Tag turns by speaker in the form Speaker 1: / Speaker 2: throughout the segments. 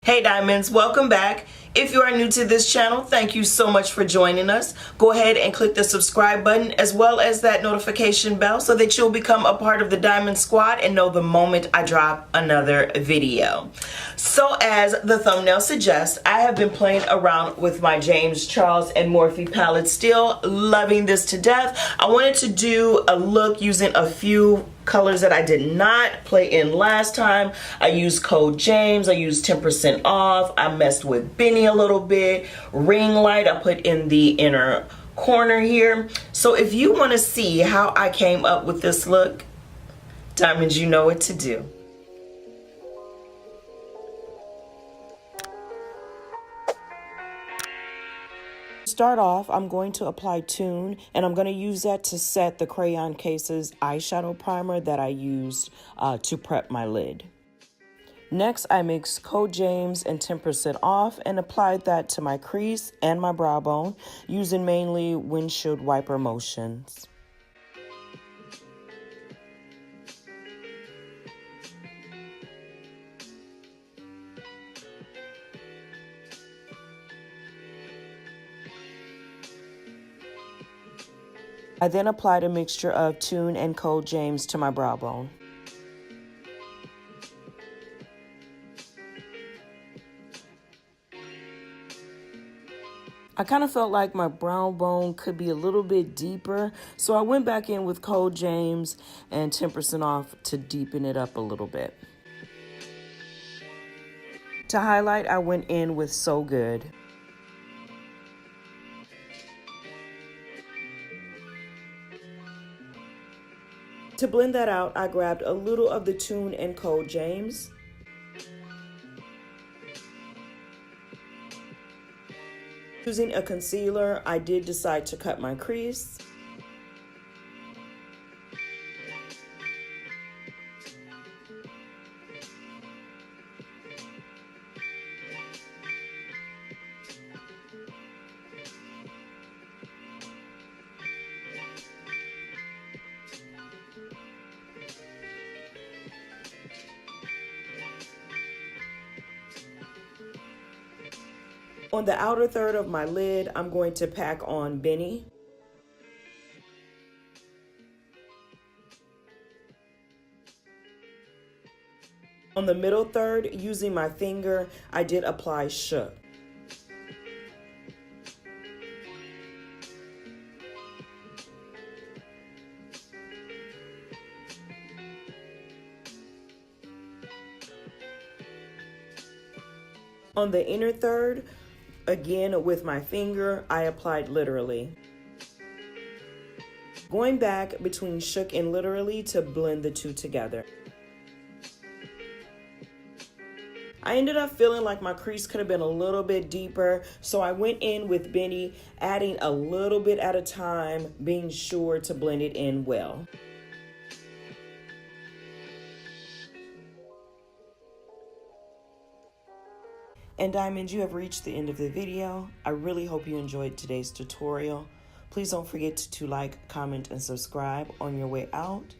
Speaker 1: Hey Diamonds, welcome back. If you are new to this channel, thank you so much for joining us. Go ahead and click the subscribe button as well as that notification bell so that you'll become a part of the Diamond Squad and know the moment I drop another video. So as the thumbnail suggests, I have been playing around with my James Charles and Morphe palette, still loving this to death. I wanted to do a look using a few colors that I did not play in last time. I used code James, I used 10% off, I messed with Benny a little bit, ring light I put in the inner corner here. So if you want to see how I came up with this look, Diamonds, you know what to do. Start off, I'm going to apply Tune, and I'm going to use that to set the Crayon Case's eyeshadow primer that I used to prep my lid. Next, I mixed Code James and 10% off and applied that to my crease and my brow bone using mainly windshield wiper motions. I then applied a mixture of Tune and Code James to my brow bone. I kind of felt like my brow bone could be a little bit deeper, so I went back in with Code James and 10% off to deepen it up a little bit. To highlight, I went in with So Good. To blend that out, I grabbed a little of the Tune and Code James. Using a concealer, I did decide to cut my crease. On the outer third of my lid, I'm going to pack on Benny. On the middle third, using my finger, I did apply Shook. On the inner third, again with my finger, I applied Literally. Going back between Shook and Literally to blend the two together. I ended up feeling like my crease could have been a little bit deeper, so I went in with Benny, adding a little bit at a time, being sure to blend it in well. And Diamonds, you have reached the end of the video. I really hope you enjoyed today's tutorial. Please don't forget to like, comment, and subscribe on your way out.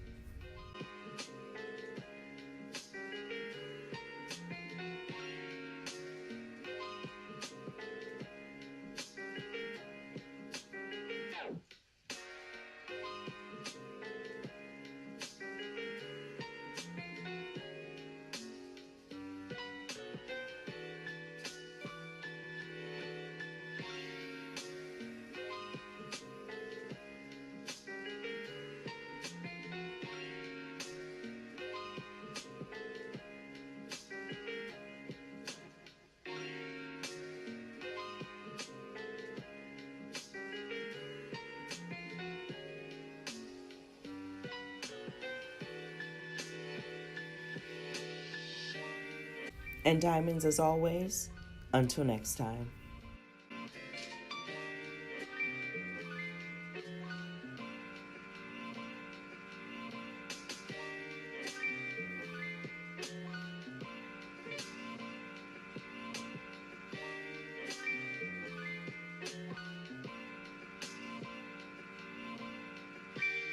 Speaker 1: And Diamonds, as always, until next time.